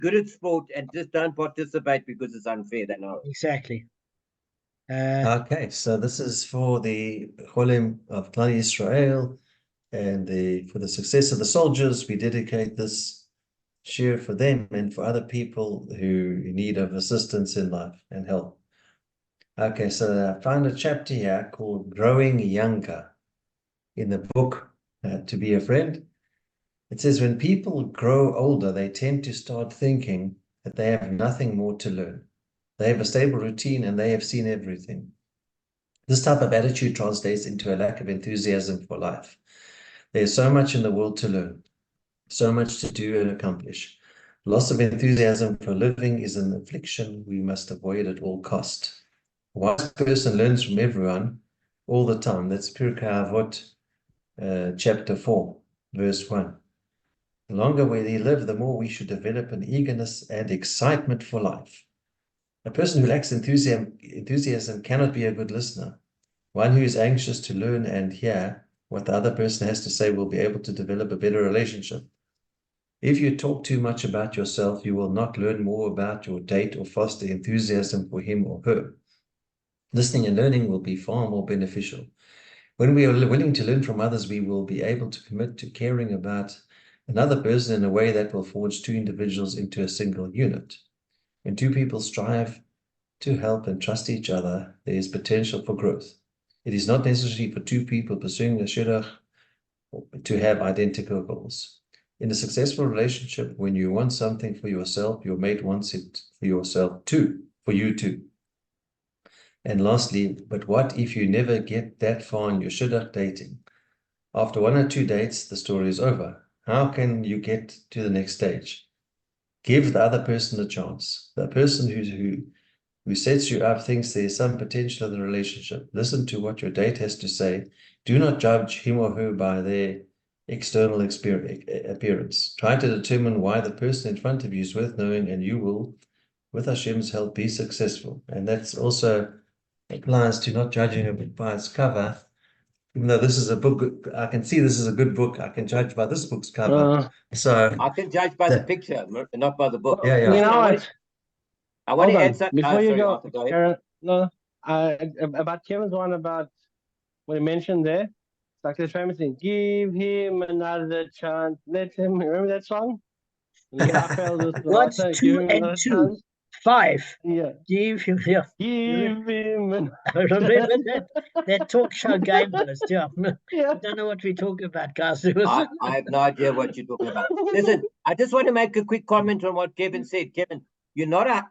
good at sport and just don't participate because it's unfair. They know. Exactly. Okay, so this is for the Cholim of Klal Yisrael, and for the success of the soldiers. We dedicate this share for them and for other people who need of assistance in life and help. Okay, so I found a chapter here called Growing Younger in the book To Be a Friend. It says, when people grow older, they tend to start thinking that they have nothing more to learn. They have a stable routine and they have seen everything. This type of attitude translates into a lack of enthusiasm for life. There's so much in the world to learn, so much to do and accomplish. Loss of enthusiasm for living is an affliction we must avoid at all cost. A wise person learns from everyone all the time. That's Pirkei Avot, chapter 4, verse 1. The longer we live, the more we should develop an eagerness and excitement for life. A person who lacks enthusiasm cannot be a good listener. One who is anxious to learn and hear what the other person has to say will be able to develop a better relationship. If you talk too much about yourself, you will not learn more about your date or foster enthusiasm for him or her. Listening and learning will be far more beneficial. When we are willing to learn from others, we will be able to commit to caring about another person in a way that will forge two individuals into a single unit. When two people strive to help and trust each other, there is potential for growth. It is not necessary for two people pursuing a shidduch to have identical goals. In a successful relationship, when you want something for yourself, your mate wants it for yourself too, for you too. And lastly, but what if you never get that far in your shidduch dating? After 1 or 2 dates, the story is over. How can you get to the next stage? Give the other person a chance. The person who sets you up thinks there is some potential in the relationship. Listen to what your date has to say. Do not judge him or her by their external appearance. Try to determine why the person in front of you is worth knowing, and you will, with Hashem's help, be successful. And that's also applies to not judging a book by its cover. Even though this is a book, I can see this is a good book. I can judge by this book's cover. So I can judge by the picture, not by the book. Yeah, yeah. You know what? I want Hold to on. add something. Before you Sorry, go, Arthur, go ahead. Karen, no, about Kevin's one about what he mentioned there. It's like this famous thing, give him another chance, let him, remember that song? The guy failed with the What's water, 2 give him and another 2? chance. 5. Yeah. Give him, yeah. Give him another Remember that talk show game list, yeah. Yeah. I don't know what we're talking about, guys. I have no idea what you're talking about. Listen, I just want to make a quick comment on what Kevin said. Kevin, you're not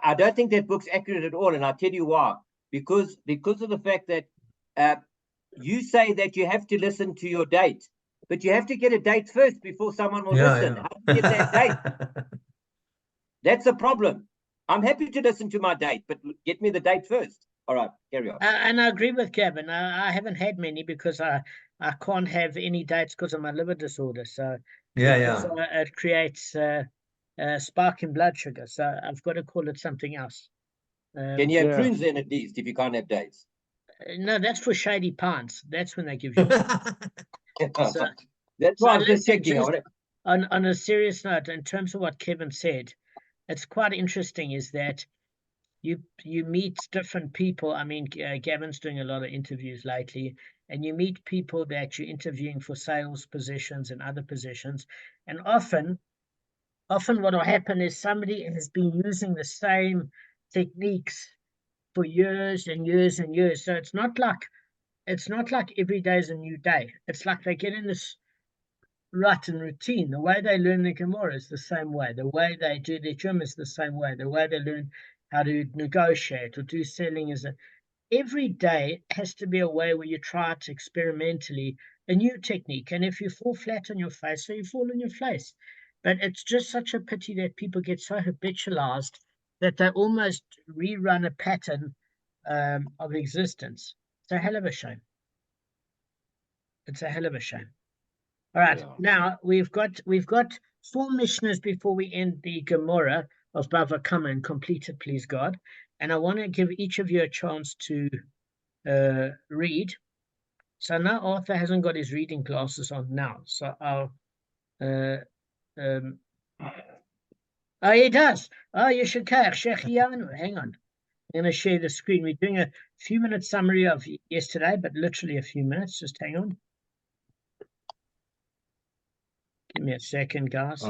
I don't think that book's accurate at all, and I'll tell you why. Because of the fact that you say that you have to listen to your date, but you have to get a date first before someone will listen. Yeah. How do you get that date? That's a problem. I'm happy to listen to my date, but get me the date first. All right, carry on. And I agree with Kevin. I haven't had many because I can't have any dates because of my liver disorder. So Yeah. it creates a spike in blood sugar. So I've got to call it something else. Can you have Yeah. prunes then at least if you can't have dates? No, that's for shady pants. That's when they give you. So, That's why I was just listen, checking. on a serious note, in terms of what Kevin said, it's quite interesting is that you meet different people. I mean, Gavin's doing a lot of interviews lately, and you meet people that you're interviewing for sales positions and other positions, and often what will happen is somebody has been using the same techniques for years and years and years. So it's not like every day is a new day. It's like they get in this rut and routine. The way they learn the Gemara is the same way. The way they do their gym is the same way. The way they learn how to negotiate or do selling is every day has to be a way where you try to experimentally a new technique. And if you fall flat on your face, so you fall on your face. But it's just such a pity that people get so habitualized that they almost rerun a pattern of existence. It's a hell of a shame. It's a hell of a shame. All right, now we've got 4 Mishnahs before we end the Gemara of Bava Kamma and complete it, please God. And I want to give each of you a chance to read. So now Arthur hasn't got his reading glasses on now, so I'll Oh, he does. Oh, you should care. Shechianu. Hang on. I'm going to share the screen. We're doing a few-minute summary of yesterday, but literally a few minutes. Just hang on. Give me a second, guys.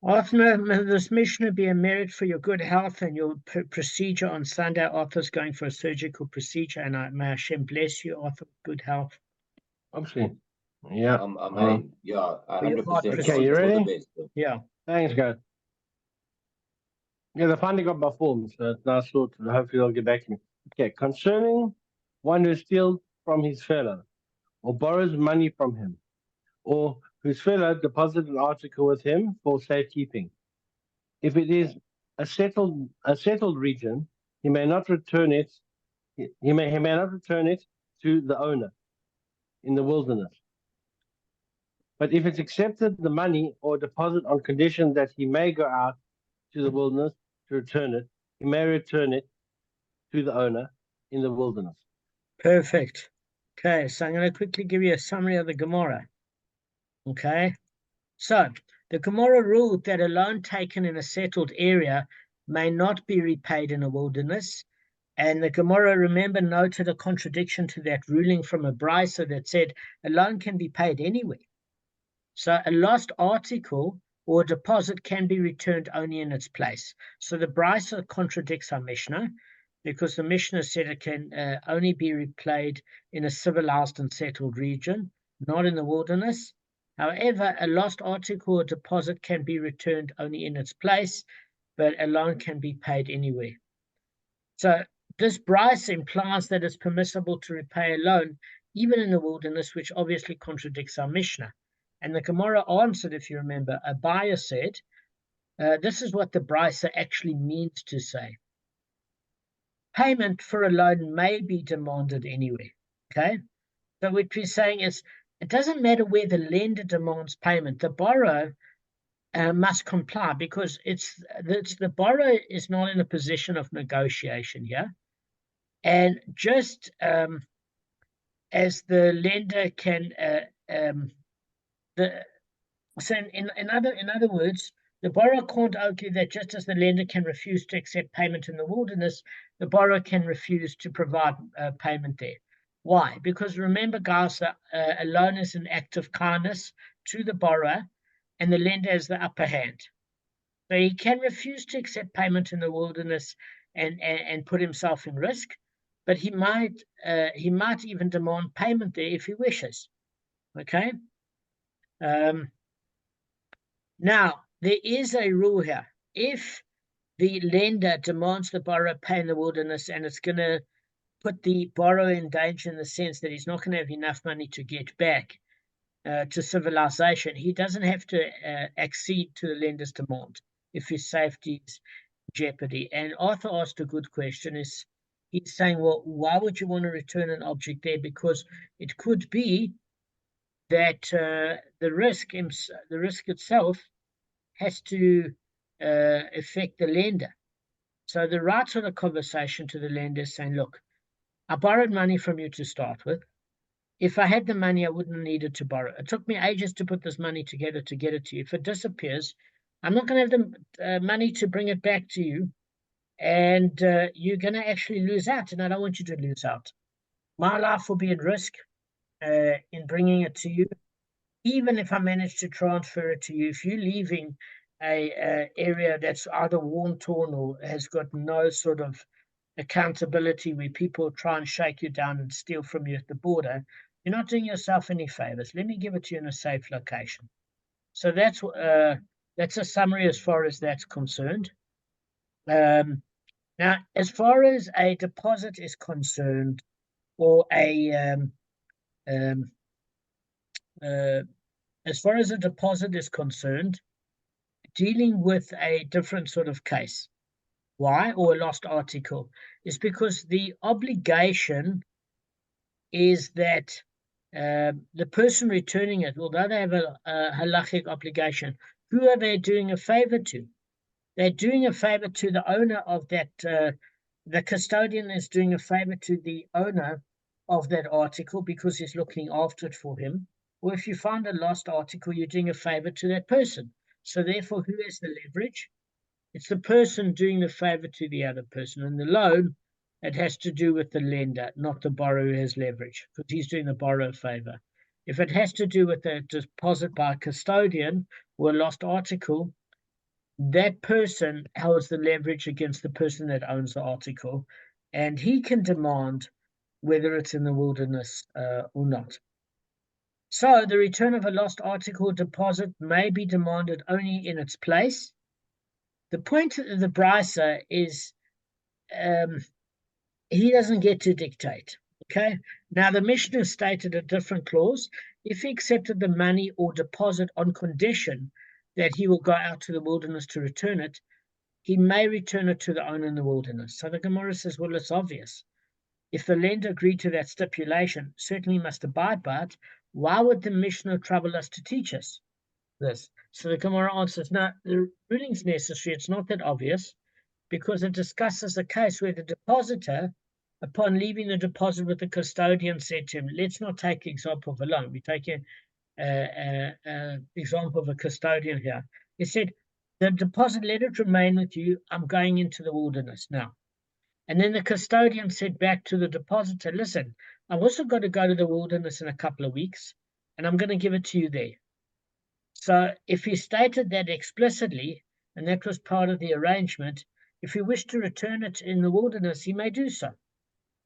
After this Mishnah be a merit for your good health and your procedure on Sunday. Arthur's going for a surgical procedure, and may Hashem bless you, Arthur, good health. Obviously. Yeah. Yeah, For your heart 100%. Okay, you ready? Yeah. Thanks, guys. Yeah, they finally got my form, so it's now sorted. Hopefully they'll get back to me. Okay, concerning one who steals from his fellow, or borrows money from him, or whose fellow deposits an article with him for safekeeping. If it is a settled region, he may not return it. He may not return it to the owner in the wilderness. But if it's accepted the money or deposit on condition that he may go out to the wilderness to return it, he may return it to the owner in the wilderness. Perfect. Okay, so I'm going to quickly give you a summary of the Gemara. Okay, so the Gemara ruled that a loan taken in a settled area may not be repaid in a wilderness. And the Gemara, remember, noted a contradiction to that ruling from a brisa that said a loan can be paid anywhere. So a lost article or deposit can be returned only in its place. So the brisa contradicts our Mishnah, because the Mishnah said it can only be replayed in a civilized and settled region, not in the wilderness. However, a lost article or deposit can be returned only in its place, but a loan can be paid anywhere. So this brisa implies that it's permissible to repay a loan even in the wilderness, which obviously contradicts our Mishnah. And the Gemara answered, if you remember, Abaya said, this is what the brisa actually means to say. Payment for a loan may be demanded anywhere. Okay? So what we're saying is, it doesn't matter where the lender demands payment. The borrower must comply, because the borrower is not in a position of negotiation here. And just as the lender can, so in other words, the borrower can't argue that just as the lender can refuse to accept payment in the wilderness, the borrower can refuse to provide payment there. Why? Because remember, guys, a loan is an act of kindness to the borrower, and the lender has the upper hand. So he can refuse to accept payment in the wilderness and put himself in risk, but he might even demand payment there if he wishes. Okay. Now there is a rule here. If the lender demands the borrower pay in the wilderness, and it's going to put the borrower in danger in the sense that he's not going to have enough money to get back to civilization, he doesn't have to accede to the lender's demand if his safety is in jeopardy. And Arthur asked a good question. He's saying, well, why would you want to return an object there? Because it could be that the risk itself has to affect the lender. So the right of the conversation to the lender is saying, look, I borrowed money from you to start with. If I had the money, I wouldn't have needed to borrow. It took me ages to put this money together to get it to you. If it disappears, I'm not going to have the money to bring it back to you, and you're going to actually lose out, and I don't want you to lose out. My life will be at risk in bringing it to you. Even if I manage to transfer it to you, if you're leaving a area that's either worn, torn, or has got no sort of accountability, where people try and shake you down and steal from you at the border, you're not doing yourself any favors. Let me give it to you in a safe location. So that's a summary as far as that's concerned. Now, as far as a deposit is concerned, or as far as a deposit is concerned, dealing with a different sort of case. Why? Or a lost article, is because the obligation is that the person returning it, although they have a halachic obligation, who are they doing a favor to? They're doing a favor to the owner of that. The custodian is doing a favor to the owner of that article because he's looking after it for him, or if you find a lost article, you're doing a favor to that person. So therefore, who has the leverage? It's the person doing the favor to the other person. And the loan, it has to do with the lender, not the borrower who has leverage, because he's doing the borrower a favor. If it has to do with a deposit by a custodian or a lost article, that person holds the leverage against the person that owns the article, and he can demand whether it's in the wilderness or not. So the return of a lost article or deposit may be demanded only in its place. The point of the brisa is he doesn't get to dictate. Okay. Now the Mishnah stated a different clause. If he accepted the money or deposit on condition that he will go out to the wilderness to return it, he may return it to the owner in the wilderness. So the Gemara says, well, it's obvious. If the lender agreed to that stipulation, certainly must abide by it. Why would the Mishnah trouble us to teach us this? So the Gemara answers, no, the ruling's necessary. It's not that obvious, because it discusses a case where the depositor, upon leaving the deposit with the custodian, said to him, let's not take the example of a loan. We take an example of a custodian here. He said, the deposit, let it remain with you. I'm going into the wilderness now. And then the custodian said back to the depositor, listen, I've also got to go to the wilderness in a couple of weeks, and I'm going to give it to you there. So if he stated that explicitly, and that was part of the arrangement, if he wished to return it in the wilderness, he may do so.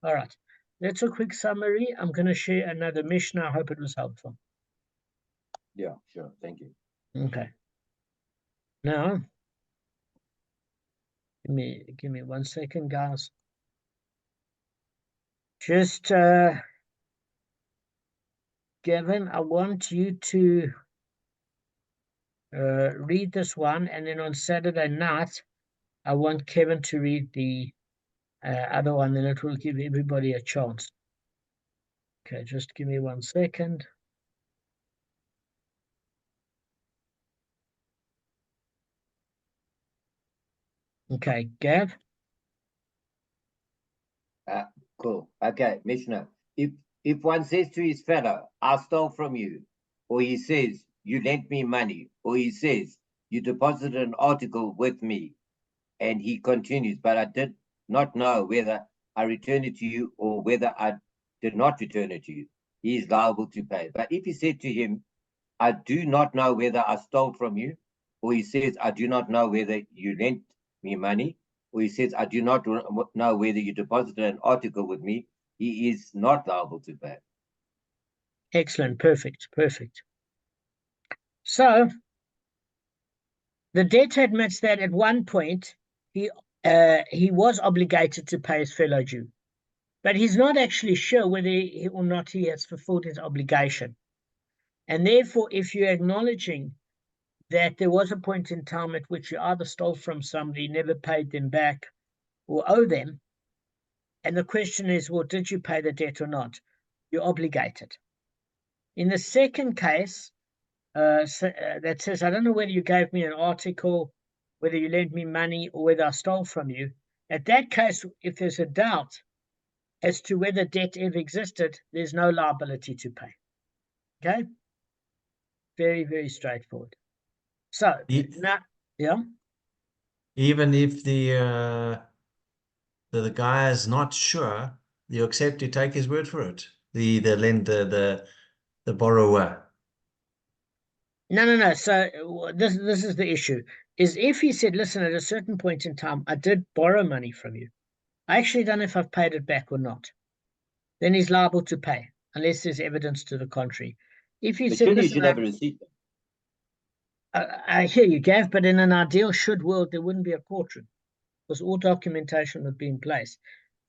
All right, that's a quick summary. I'm going to share another Mishnah. I hope it was helpful. Yeah, sure. Thank you. Okay. Now, give me 1 second, guys. Just, Gavin, I want you to read this one, and then on Saturday night, I want Kevin to read the other one, then it will give everybody a chance. Okay, just give me 1 second. Okay, Gav. Cool. Okay, Mishnah. If one says to his fellow, I stole from you, or he says, you lent me money, or he says, you deposited an article with me, and he continues, but I did not know whether I returned it to you or whether I did not return it to you, he is liable to pay. But if he said to him, I do not know whether I stole from you, or he says, I do not know whether you lent me money, or he says, I do not know whether you deposited an article with me, he is not liable to pay. Excellent. Perfect. Perfect. So the debtor admits that at one point he was obligated to pay his fellow Jew, but he's not actually sure whether or not he has fulfilled his obligation. And therefore, if you're acknowledging that there was a point in time at which you either stole from somebody, never paid them back, or owe them, and the question is, well, did you pay the debt or not? You're obligated. In the second case, that says, I don't know whether you gave me an article, whether you lent me money, or whether I stole from you. At that case, if there's a doubt as to whether debt ever existed, there's no liability to pay. Okay? Very, very straightforward. So, now, yeah? Even if the guy is not sure, you accept to take his word for it. The lender, the borrower. No. So this is the issue. Is if he said, listen, at a certain point in time, I did borrow money from you. I actually don't know if I've paid it back or not. Then he's liable to pay, unless there's evidence to the contrary. If he said, you listen, should have a receipt. I hear you, Gav, but in an ideal world, there wouldn't be a courtroom, because all documentation would be in place.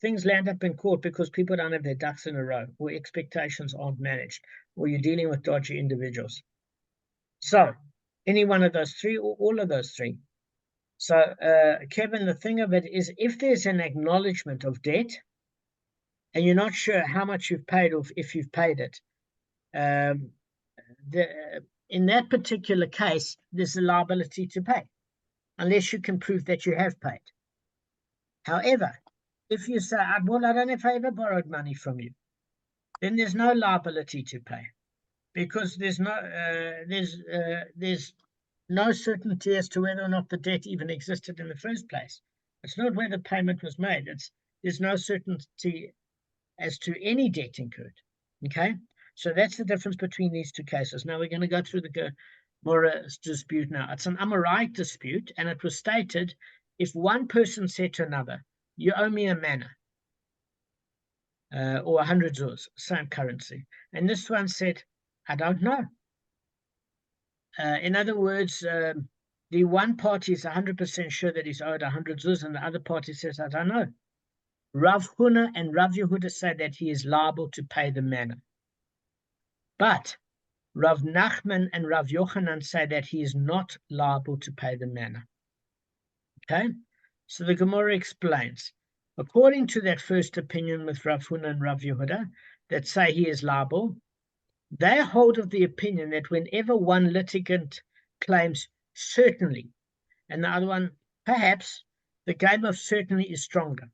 Things land up in court because people don't have their ducks in a row, or expectations aren't managed, or you're dealing with dodgy individuals. So, any one of those three, or all of those three. So, Kevin, the thing of it is, if there's an acknowledgement of debt, and you're not sure how much you've paid or if you've paid it, in that particular case, there's a liability to pay, unless you can prove that you have paid. However, if you say, well, I don't know if I ever borrowed money from you, then there's no liability to pay, because there's no certainty as to whether or not the debt even existed in the first place. It's not where the payment was made. There's no certainty as to any debt incurred. Okay, so that's the difference between these two cases. Now we're going to go through the Gemara dispute now. It's an Amoraic dispute, and it was stated if one person said to another, "You owe me a manna," or 100 zuz, same currency, and this one said, "I don't know." In other words, the one party is 100% sure that he's owed 100 zuz, and the other party says, "I don't know." Rav Huna and Rav Yehuda say that he is liable to pay the manna. But Rav Nachman and Rav Yochanan say that he is not liable to pay the manna. Okay? So the Gemara explains, according to that first opinion with Rav Huna and Rav Yehuda, that say he is liable, they hold of the opinion that whenever one litigant claims certainly, and the other one perhaps, the game of certainly is stronger.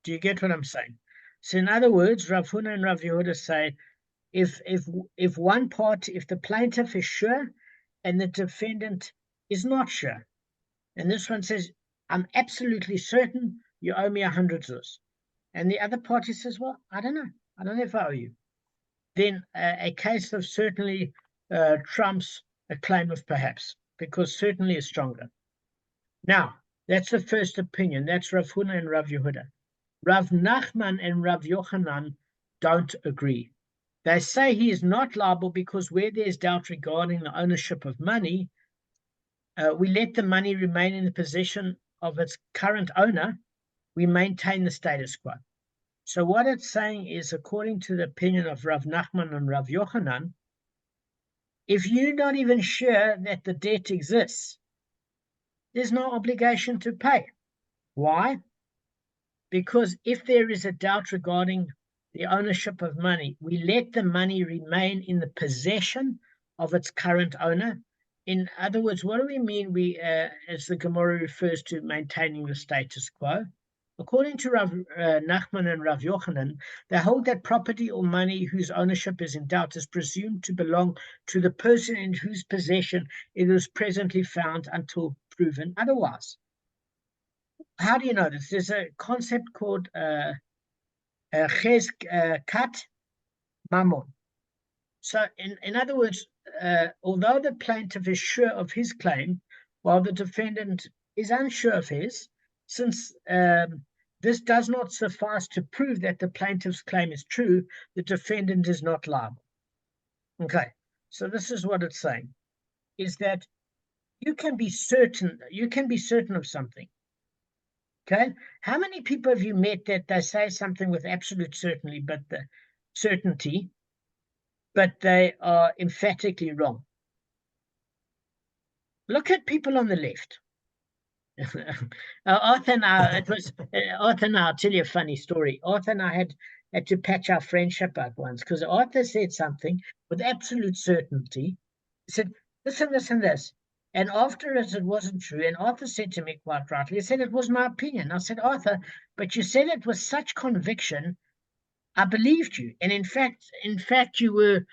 Do you get what I'm saying? So in other words, Rav Huna and Rav Yehuda say, if one party, if the plaintiff is sure and the defendant is not sure, and this one says, "I'm absolutely certain you owe me 100 zuz," and the other party says, "Well, I don't know if I owe you," then a case of certainly trumps a claim of perhaps, because certainly is stronger. Now, that's the first opinion. That's Rav Huna and Rav Yehuda. Rav Nachman and Rav Yochanan don't agree. They say he is not liable because where there's doubt regarding the ownership of money, we let the money remain in the possession of its current owner. We maintain the status quo. So what it's saying is, according to the opinion of Rav Nachman and Rav Yochanan, if you're not even sure that the debt exists, there's no obligation to pay. Why? Because if there is a doubt regarding the ownership of money, we let the money remain in the possession of its current owner. In other words, what do we mean? As the Gemara refers to maintaining the status quo. According to Rav Nachman and Rav Yochanan, they hold that property or money whose ownership is in doubt is presumed to belong to the person in whose possession it is presently found until proven otherwise. How do you know this? There's a concept called Kat Mamon. So, in other words, although the plaintiff is sure of his claim, while the defendant is unsure of his, since this does not suffice to prove that the plaintiff's claim is true, the defendant is not liable. Okay, so this is what it's saying, is that you can be certain of something. Okay, how many people have you met that they say something with absolute certainty, but they are emphatically wrong? Look at people on the left. Arthur and I, I'll tell you a funny story. Arthur and I had to patch our friendship up once because Arthur said something with absolute certainty. He said, "Listen, this and this." And afterwards, it wasn't true. And Arthur said to me quite rightly, he said, "It was my opinion." I said, "Arthur, but you said it with such conviction, I believed you. And in fact, you were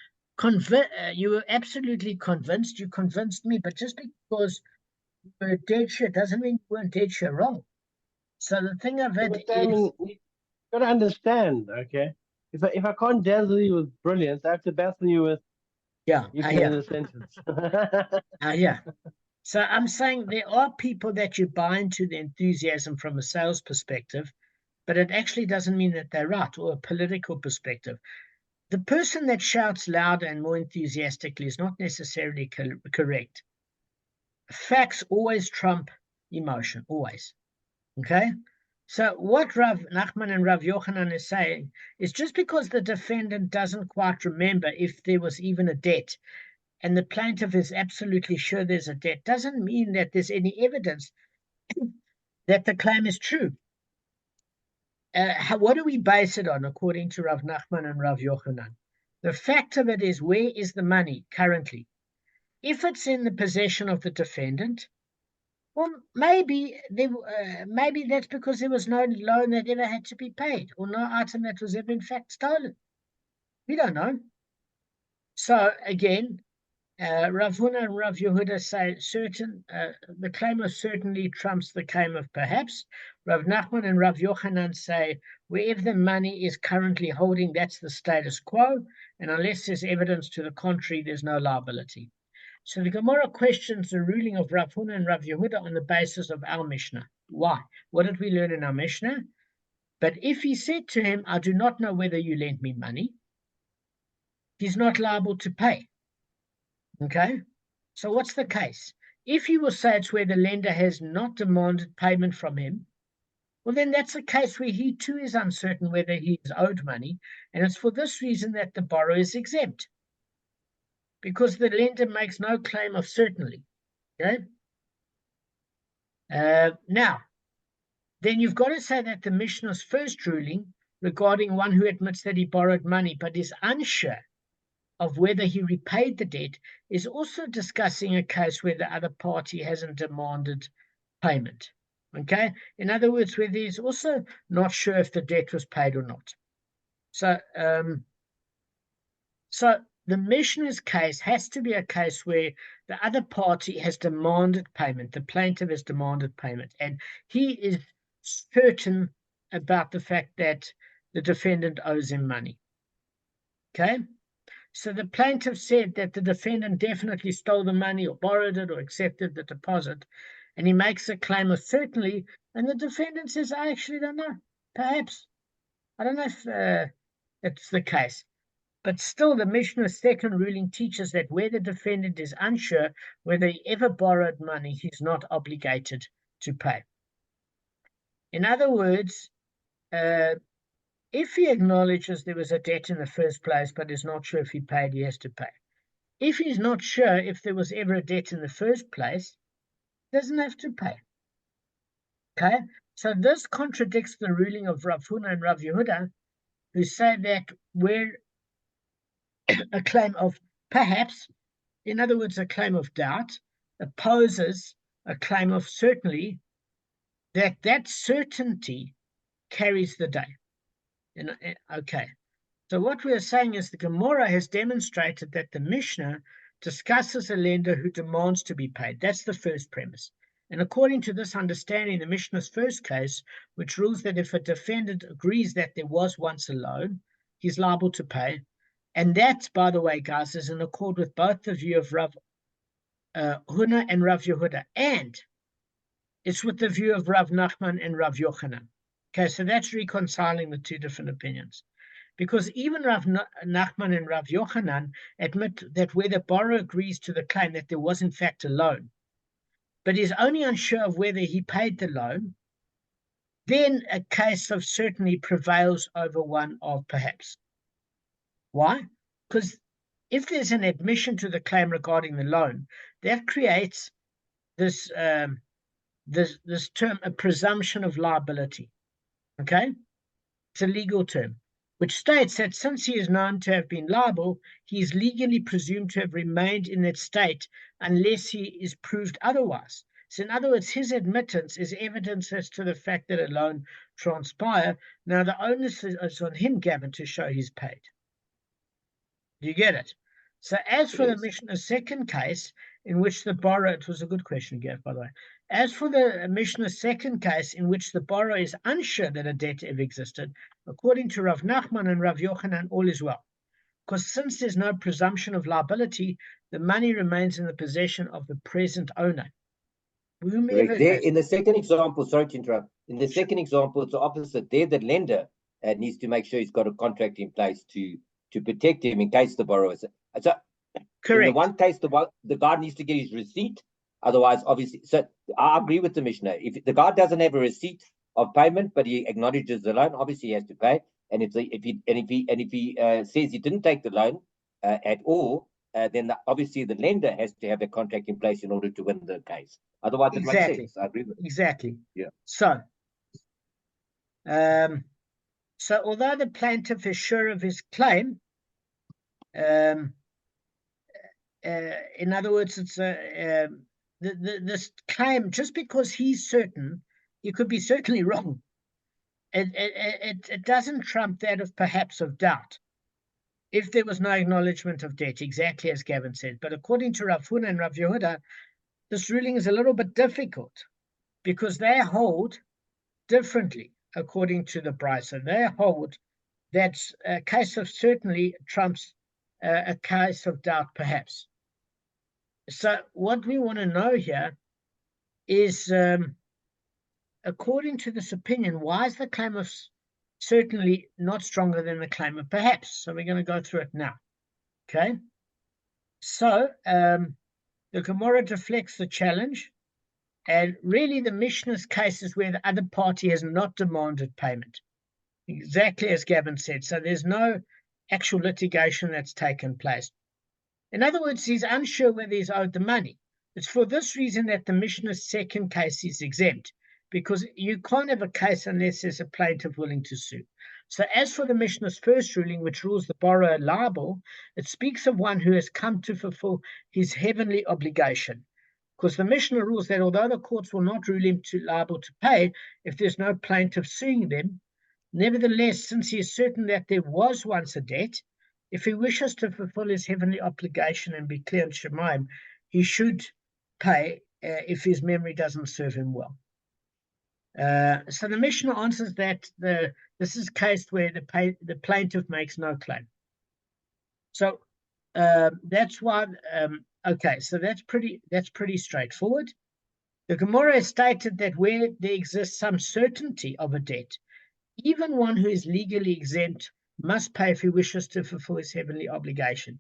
absolutely convinced. You convinced me. But just because you were dead sure doesn't mean you weren't dead sure wrong." So the thing of it Damon, you got to understand, okay? If I can't dazzle you with brilliance, I have to baffle you with you can end the sentence. Yeah. So I'm saying there are people that you buy into the enthusiasm from a sales perspective, but it actually doesn't mean that they're right, or a political perspective. The person that shouts louder and more enthusiastically is not necessarily correct. Facts always trump emotion, always. Okay? So what Rav Nachman and Rav Yochanan is saying is just because the defendant doesn't quite remember if there was even a debt, and the plaintiff is absolutely sure there's a debt, doesn't mean that there's any evidence that the claim is true. What do we base it on, according to Rav Nachman and Rav Yochanan? The fact of it is, where is the money currently? If it's in the possession of the defendant, well, maybe that's because there was no loan that ever had to be paid, or no item that was ever in fact stolen. We don't know. So again, Rav Huna and Rav Yehuda say the claim of certainly trumps the claim of perhaps. Rav Nachman and Rav Yochanan say wherever the money is currently holding, that's the status quo, and unless there's evidence to the contrary, there's no liability. So the Gemara questions the ruling of Rav Huna and Rav Yehuda on the basis of our Mishnah. Why? What did we learn in our Mishnah? But if he said to him, I do not know whether you lent me money, he's not liable to pay. Okay? So what's the case? If he will say it's where the lender has not demanded payment from him, well, then that's a case where he too is uncertain whether he is owed money, and it's for this reason that the borrower is exempt, because the lender makes no claim of certainty. Okay? Now, then you've got to say that the Mishnah's first ruling regarding one who admits that he borrowed money but is unsure of whether he repaid the debt is also discussing a case where the other party hasn't demanded payment. Okay? In other words, where he's also not sure if the debt was paid or not. So, the Mishnah's case has to be a case where the other party has demanded payment, the plaintiff has demanded payment, and he is certain about the fact that the defendant owes him money. Okay? So the plaintiff said that the defendant definitely stole the money or borrowed it or accepted the deposit, and he makes a claim of certainty, and the defendant says, I actually don't know. Perhaps. I don't know if it's the case. But still, the Mishnah's second ruling teaches that where the defendant is unsure whether he ever borrowed money, he's not obligated to pay. In other words, if he acknowledges there was a debt in the first place but is not sure if he paid, he has to pay. If he's not sure if there was ever a debt in the first place, he doesn't have to pay. Okay? So this contradicts the ruling of Rav Huna and Rav Yehuda, who say that where a claim of perhaps, in other words, a claim of doubt, opposes a claim of certainty, that certainty carries the day. Okay, so what we are saying is the Gemara has demonstrated that the Mishnah discusses a lender who demands to be paid. That's the first premise. And according to this understanding, the Mishnah's first case, which rules that if a defendant agrees that there was once a loan, he's liable to pay. And that, by the way, guys, is in accord with both the view of Rav Huna and Rav Yehuda. And it's with the view of Rav Nachman and Rav Yochanan. Okay, so that's reconciling the two different opinions. Because even Rav Nachman and Rav Yochanan admit that where the borrower agrees to the claim that there was in fact a loan, but is only unsure of whether he paid the loan, then a case of certainty prevails over one of perhaps. Why? Because if there's an admission to the claim regarding the loan, that creates this this term, a presumption of liability. Okay? It's a legal term, which states that since he is known to have been liable, he is legally presumed to have remained in that state unless he is proved otherwise. So in other words, his admittance is evidence as to the fact that a loan transpired. Now the onus is on him, Gavin, to show he's paid. Do you get it? So as for the Mishnah's second case, in which the borrower, it was a good question, Gav, by the way. As for the Mishnah's second case, in which the borrower is unsure that a debt ever existed, according to Rav Nachman and Rav Yochanan, all is well. Because since there's no presumption of liability, the money remains in the possession of the present owner. In the second example, sorry to interrupt, in the second example, it's the opposite. There, the lender needs to make sure he's got a contract in place to protect him in case the borrower is. So, correct. In the one case, the guard needs to get his receipt. Otherwise, obviously, so I agree with the Mishnah. If the guard doesn't have a receipt of payment, but he acknowledges the loan, obviously he has to pay. And if he says he didn't take the loan at all, then obviously the lender has to have a contract in place in order to win the case. Otherwise, it makes sense. I agree with it. Exactly. Yeah. So, although the plaintiff is sure of his claim, in other words, it's this claim, just because he's certain, he could be certainly wrong. It doesn't trump that of perhaps of doubt. if there was no acknowledgement of debt, exactly as Gavin said. But according to Rav Huna and Rav Yehuda, this ruling is a little bit difficult because they hold differently according to the Brisa. They hold that a case of certainly trumps a case of doubt, perhaps. So what we want to know here is, according to this opinion, why is the claim of certainly not stronger than the claim of perhaps? So we're going to go through it now. Okay. So the Gemara deflects the challenge, and really the Mishnah's case is where the other party has not demanded payment, exactly as Gavin said. So there's no actual litigation that's taken place. In other words, he's unsure whether he's owed the money. It's for this reason that the Mishnah's second case is exempt, because you can't have a case unless there's a plaintiff willing to sue. So as for the Mishnah's first ruling, which rules the borrower liable, it speaks of one who has come to fulfill his heavenly obligation. Because the Mishnah rules that although the courts will not rule him liable to pay if there's no plaintiff suing them, nevertheless, since he is certain that there was once a debt, if he wishes to fulfill his heavenly obligation and be clear in Shemaim, he should pay if his memory doesn't serve him well. So the Mishnah answers that this is a case where the plaintiff makes no claim. So that's why. Okay, so that's pretty straightforward. The Gemara has stated that where there exists some certainty of a debt, even one who is legally exempt must pay if he wishes to fulfill his heavenly obligation.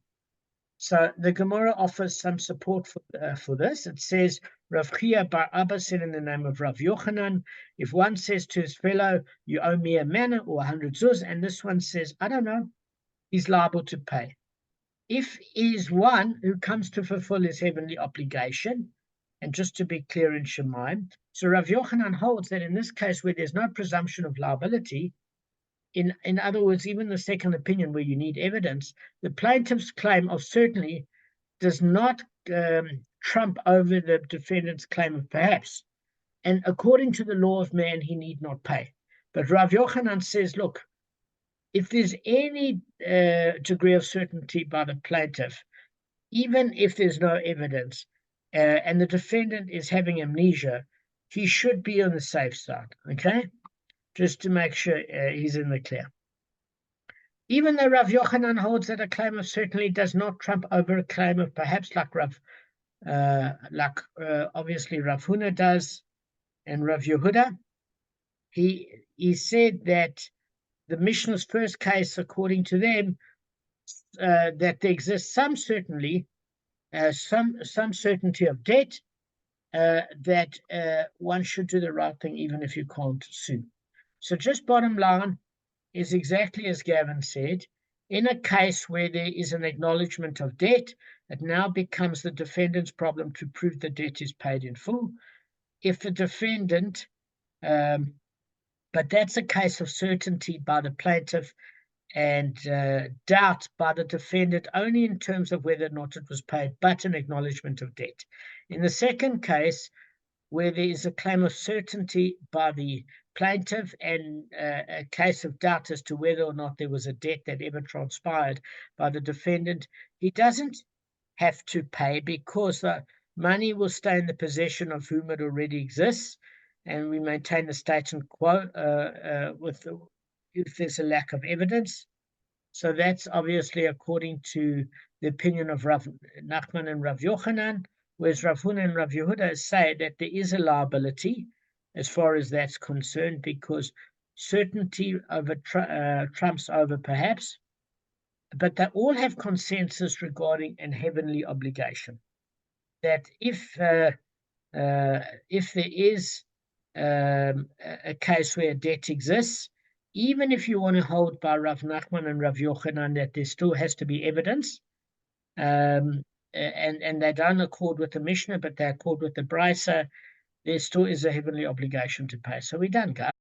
So the Gemara offers some support for this. It says, Rav Chia bar Abba said in the name of Rav Yochanan, if one says to his fellow, you owe me a manna or 100 zuz, and this one says, I don't know, he's liable to pay. If he is one who comes to fulfill his heavenly obligation, and just to be clear in Shemaim, so Rav Yochanan holds that in this case where there's no presumption of liability, in other words, even the second opinion where you need evidence, the plaintiff's claim of certainly does not trump over the defendant's claim of perhaps. And according to the law of man, he need not pay. But Rav Yochanan says, look, if there's any degree of certainty by the plaintiff, even if there's no evidence, and the defendant is having amnesia, he should be on the safe side, okay? Just to make sure he's in the clear. Even though Rav Yochanan holds that a claim of certainly does not trump over a claim of perhaps, like obviously Rav Huna does, and Rav Yehuda, he said that the Mishnah's first case, according to them, that there exists some certainty of debt, that one should do the right thing even if you can't sue. So just bottom line is exactly as Gavin said. In a case where there is an acknowledgement of debt, it now becomes the defendant's problem to prove the debt is paid in full. If the defendant, but that's a case of certainty by the plaintiff and doubt by the defendant only in terms of whether or not it was paid, but an acknowledgement of debt. In the second case, where there is a claim of certainty by the plaintiff and a case of doubt as to whether or not there was a debt that ever transpired by the defendant, he doesn't have to pay because the money will stay in the possession of whom it already exists, and we maintain the status quo if there's a lack of evidence. So that's obviously according to the opinion of Rav Nachman and Rav Yochanan, whereas Rav Huna and Rav Yehuda say that there is a liability as far as that's concerned, because certainty over trumps over perhaps, but they all have consensus regarding an heavenly obligation. That if there is a case where a debt exists, even if you want to hold by Rav Nachman and Rav Yochanan that there still has to be evidence, and they don't accord with the Mishnah, but they accord with the Brisa, there still is a heavenly obligation to pay. So we're done, guys.